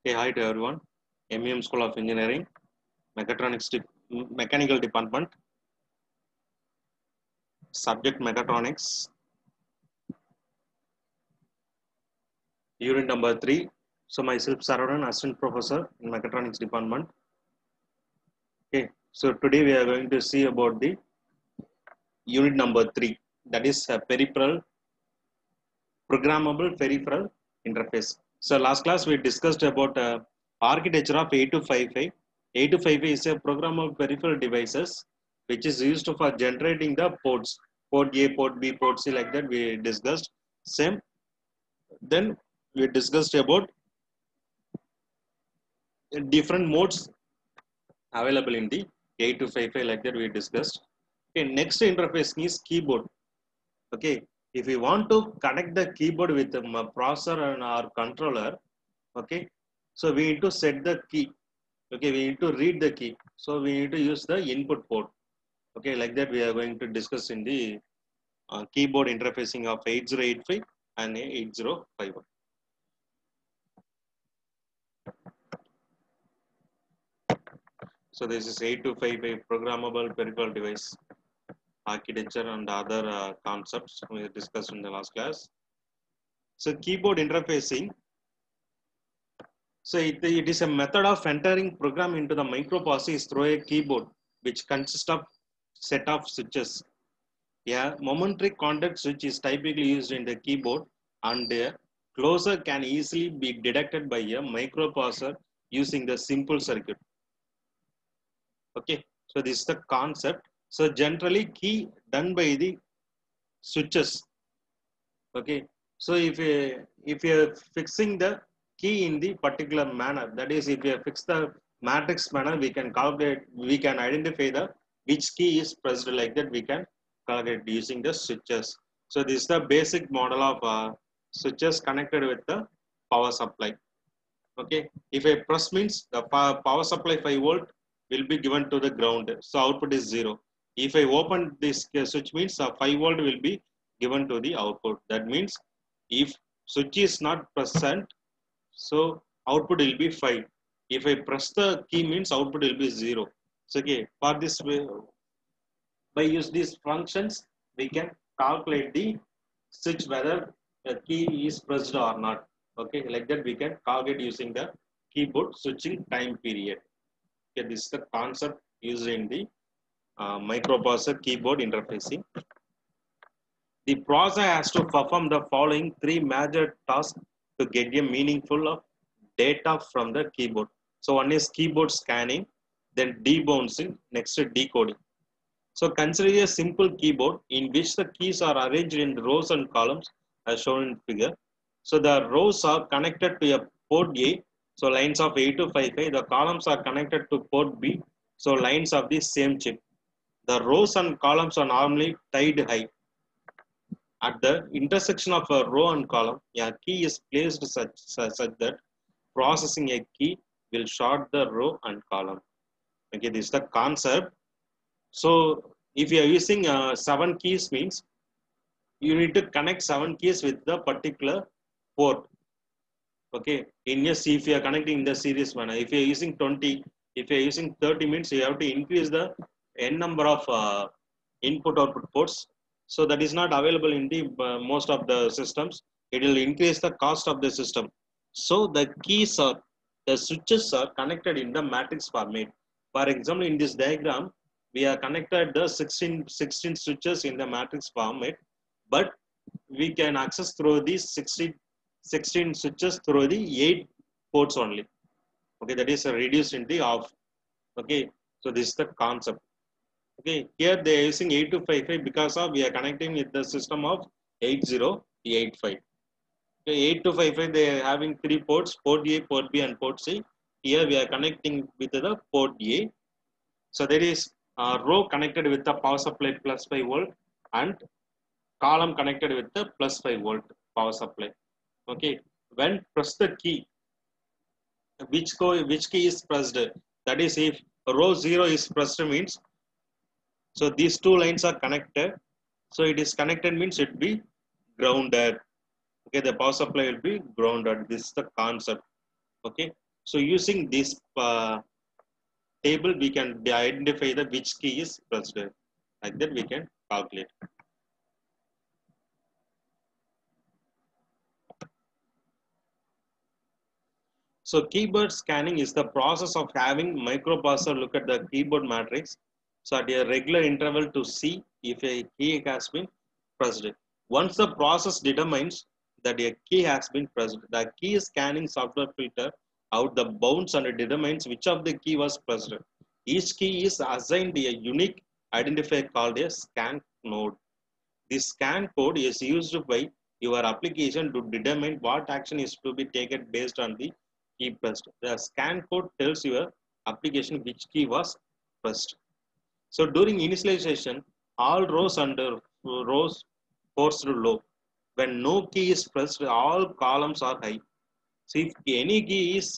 Hey, hi to everyone. MEM School of Engineering, Mechanical Department, Subject Mechatronics, Unit number 3. So myself, Saravanan, Assistant Professor in Mechatronics Department. Okay, so today we are going to see about the Unit number 3. That is Programmable Peripheral Interface. So last class we discussed about architecture of 8255. 8255 is a programmable peripheral devices which is used for generating the ports, port A, port B, port C, like that we discussed. Same. Then we discussed about different modes available in the 8255, like that we discussed. Okay, next interface is keyboard. Okay, if we want to connect the keyboard with the processor and our controller, okay, so we need to set the key. Okay, we need to read the key, so we need to use the input port. Okay, like that we are going to discuss in the keyboard interfacing of 8085 and 8051. So this is 8255 programmable peripheral device architecture and other concepts we discussed in the last class. So keyboard interfacing. So it is a method of entering program into the microprocessor through a keyboard, which consists of set of switches. A momentary contact switch is typically used in the keyboard, and a closure can easily be detected by a microprocessor using the simple circuit. Okay, so this is the concept. So generally key done by the switches. Okay, so if you are fixing the key in the particular manner, that is, if you fix the matrix manner, we can calculate, we can identify the which key is pressed, like that we can calculate using the switches. So this is the basic model of switches connected with the power supply. Okay, if a press means the power supply 5 volt will be given to the ground, so output is 0. If I open this switch means 5 volt will be given to the output. That means if switch is not present, so output will be 5. If I press the key means output will be 0. So okay, for this way, by use these functions, we can calculate the switch whether the key is pressed or not. Okay, like that we can calculate using the keyboard switching time period. Okay, this is the concept used in the microprocessor keyboard interfacing. The processor has to perform the following three major tasks to get a meaningful of data from the keyboard. So one is keyboard scanning, then debouncing, next decoding. So consider a simple keyboard in which the keys are arranged in rows and columns as shown in figure. So the rows are connected to a port A, so lines of 8255. The columns are connected to port B, so lines of the same chip. The rows and columns are normally tied high. At the intersection of a row and column, a key is placed such that processing a key will sort the row and column. Okay, this is the concept. So if you are using 7 keys means you need to connect 7 keys with the particular port. Okay, in yes, if you are connecting in the series manner, if you are using 20, if you are using 30 means you have to increase the n number of input output ports. So that is not available in the most of the systems. It will increase the cost of the system. So the keys are, the switches are connected in the matrix format. For example, in this diagram, we are connected the 16 switches in the matrix format, but we can access through these 16 switches through the 8 ports only. Okay, that is reduced in the off. Okay, so this is the concept. Okay, here they are using 8255 because of we are connecting with the system of 8085. Okay, 8255 they are having 3 ports, port A, port B and port C. Here we are connecting with the port A. So there is a row connected with the power supply plus 5 volt and column connected with the plus 5 volt power supply. Okay, when press the key, which key is pressed, that is if row 0 is pressed means, so these two lines are connected, so it is connected means it be grounded. Okay, the power supply will be grounded. This is the concept. Okay, So using this table, we can identify the which key is pressed. Like that, we can calculate. So keyboard scanning is the process of having microprocessor look at the keyboard matrix, so at a regular interval to see if a key has been pressed. Once the process determines that a key has been pressed, the key scanning software filter out the bounds and determines which of the key was pressed. Each key is assigned a unique identifier called a scan node. This scan code is used by your application to determine what action is to be taken based on the key pressed. The scan code tells your application which key was pressed. So during initialization, all rows and rows forced low. When no key is pressed, all columns are high. So if any key is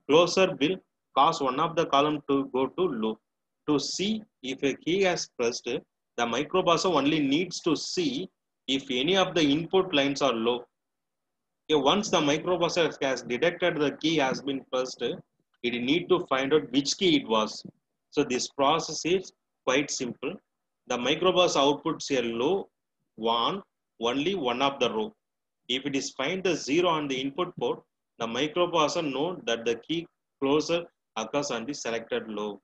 closer, will cause one of the column to go to low. To see if a key has pressed, the microprocessor only needs to see if any of the input lines are low. Okay, once the microprocessor has detected the key has been pressed, it need to find out which key it was. So this process is quite simple. The microprocessor outputs a low one, only one of the row. If it is find the zero on the input port, the microprocessor knows that the key closer occurs on the selected low.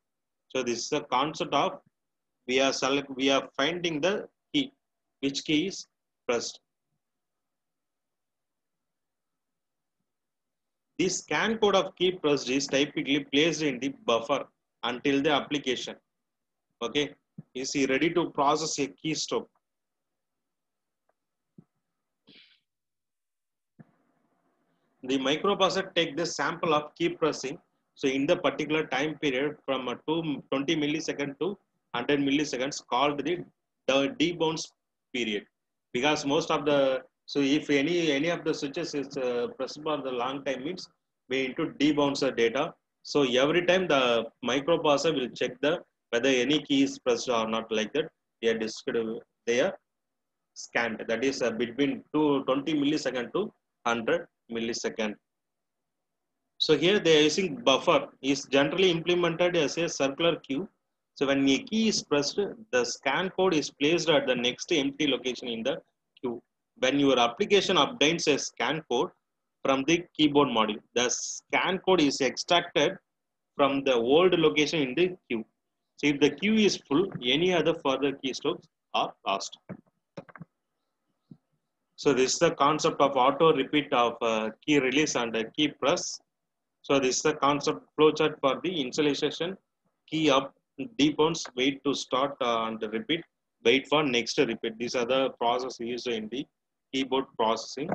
So this is the concept of we are finding the key, which key is pressed. This scan code of key pressed is typically placed in the buffer until the application. Okay, is he ready to process a keystroke? The microprocessor take the sample of key pressing. So in the particular time period from 20 millisecond to 100 milliseconds called the debounce period. Because most of the, so if any of the switches is pressed for the long time means we need to debounce the data. So every time the microprocessor will check the whether any key is pressed or not, like that. They are scanned. That is between 20 millisecond to 100 millisecond. So here they are using buffer is generally implemented as a circular queue. So when a key is pressed, the scan code is placed at the next empty location in the queue. When your application obtains a scan code from the keyboard module, the scan code is extracted from the old location in the queue. So if the queue is full, any other further keystrokes are lost. So this is the concept of auto repeat of key release and key press. So this is the concept flowchart for the initialization, key up, debounce, wait to start and repeat, wait for next repeat. These are the process used in the keyboard processing.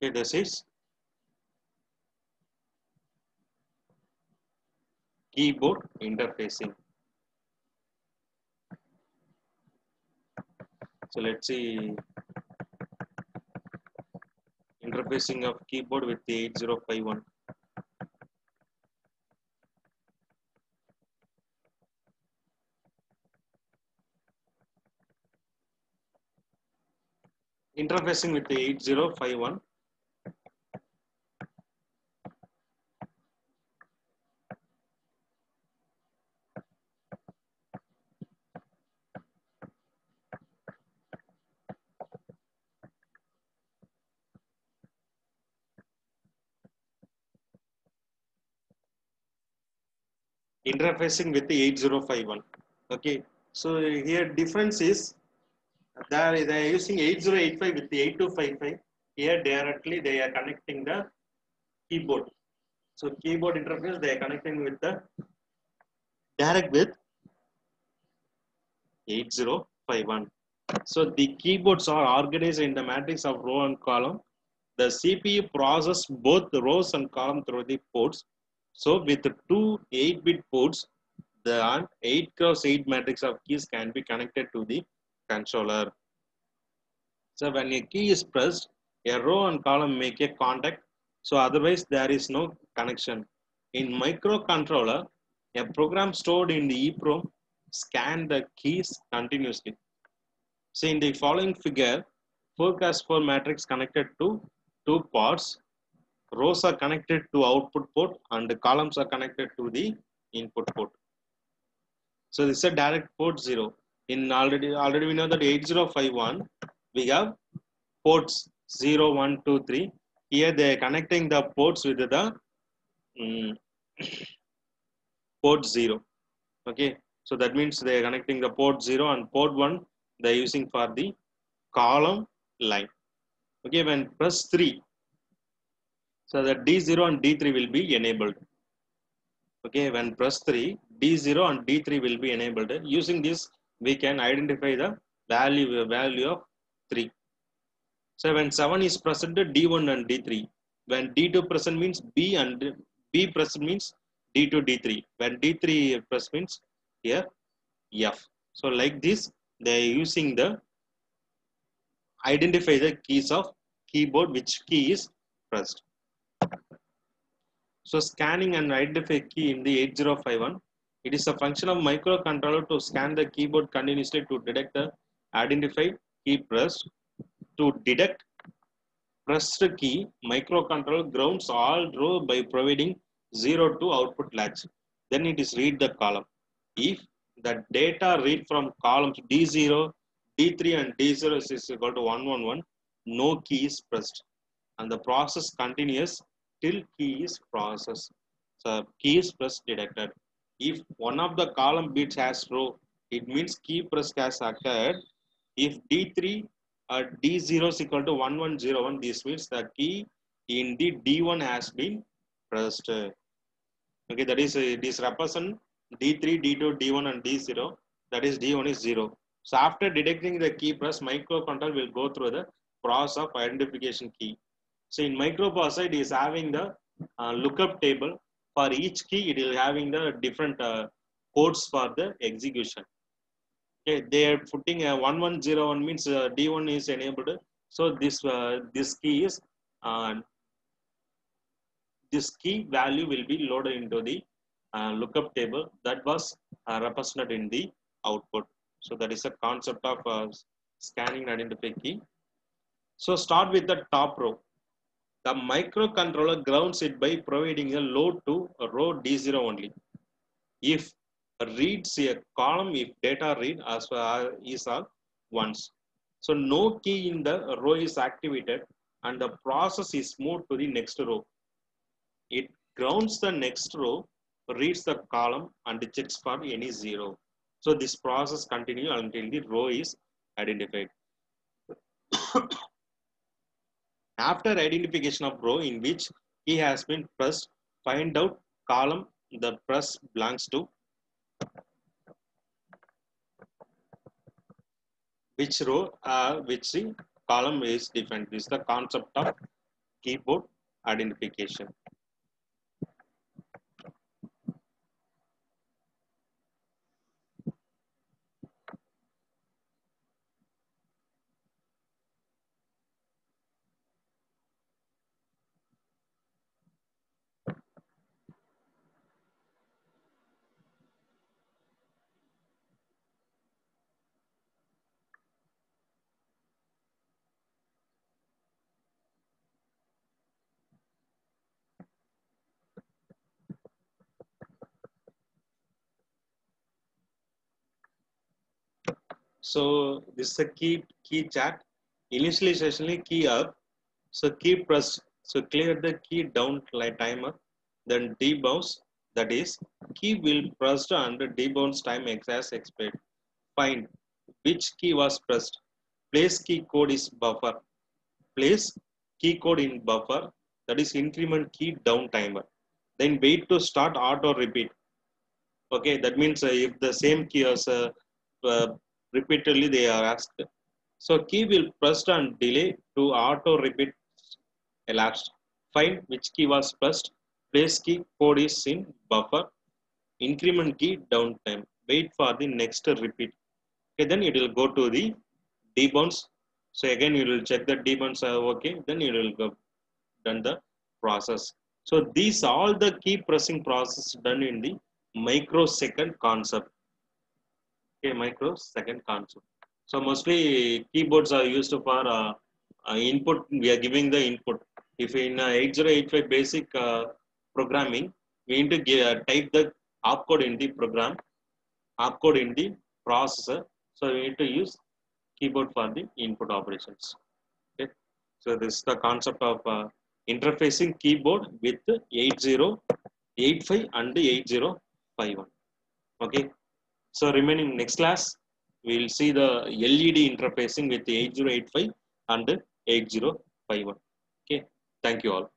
Okay, this is keyboard interfacing. So let's see interfacing of keyboard with the 8051. Interfacing with the 8051. Interfacing with the 8051. Okay, so here difference is they are using 8085 with the 8255. Here directly they are connecting the keyboard. So keyboard interface they are connecting with the direct with 8051. So the keyboards are organized in the matrix of row and column. The CPU processes both the rows and column through the ports. So with the two 8-bit ports, the 8 cross 8 matrix of keys can be connected to the controller. So when a key is pressed, a row and column make a contact. So otherwise there is no connection. In microcontroller, a program stored in the EEPROM scan the keys continuously. So in the following figure, 4x4 matrix connected to two ports. Rows are connected to output port and the columns are connected to the input port. So this is a direct port 0. In already we know that 8051 we have ports 0, 1, 2, 3. Here they are connecting the ports with the port 0. Okay, so that means they are connecting the port 0 and port 1 they are using for the column line. Okay, when press 3, so the D0 and D3 will be enabled. Okay, when press 3, D0 and D3 will be enabled. Using this, we can identify the value of 3. So when 7 is present, D1 and D3. When D2 present means B and B present means D2, D3. When D3 present means here F. So like this, they are using the identify the keys of keyboard, which key is pressed. So scanning and identify key in the 8051. It is a function of microcontroller to scan the keyboard continuously to detect the identify key pressed. To detect pressed key, microcontroller grounds all row by providing 0 to output latch. Then it is read the column. If the data read from columns D0, D3 and D0 is equal to 111, no key is pressed. And the process continues till key is processed. So key is press detected. If one of the column bits has row, it means key press has occurred. If D3 or D0 is equal to 1101, this means the key in the D1 has been pressed. Okay, that is this represent D3, D2, D1 and D0. That is D1 is 0. So after detecting the key press, microcontroller will go through the process of identification key. So in microprocessor, it is having the lookup table. For each key, it is having the different codes for the execution. Okay, they are putting a 1101 means D1 is enabled. So this key is this key value will be loaded into the lookup table that was represented in the output. So that is a concept of scanning and identify key. So start with the top row. The microcontroller grounds it by providing a load to a row D0 only. If reads a column, if data read as well is all once. So no key in the row is activated and the process is moved to the next row. It grounds the next row, reads the column and checks for any 0. So this process continues until the row is identified. After identification of row in which key has been pressed, find out column the press belongs to, which row, which column is defined. This is the concept of keyboard identification. So this is a key chat. Initialization key up. So key press. So clear the key down like timer. Then debounce. That is key will pressed and debounce time as expired. Find which key was pressed. Place key code is buffer. Place key code in buffer. That is increment key down timer. Then wait to start auto repeat. Okay, that means if the same key is uh, repeatedly they are asked. So key will pressed and delay to auto repeat elapsed. Find which key was pressed. Place key code is in buffer. Increment key downtime. Wait for the next repeat. Okay, then it will go to the debounce. So again you will check the debounce okay. Then you will go done the process. So these all the key pressing process done in the microsecond concept. Okay, microsecond concept. So mostly keyboards are used for input, we are giving the input. If in 8085 basic programming, we need to type the opcode in the program, opcode in the processor. So we need to use keyboard for the input operations. Okay. So this is the concept of interfacing keyboard with 8085 and 8051. Okay. So remaining next class, we will see the LED interfacing with 8085 and 8051. Okay. Thank you all.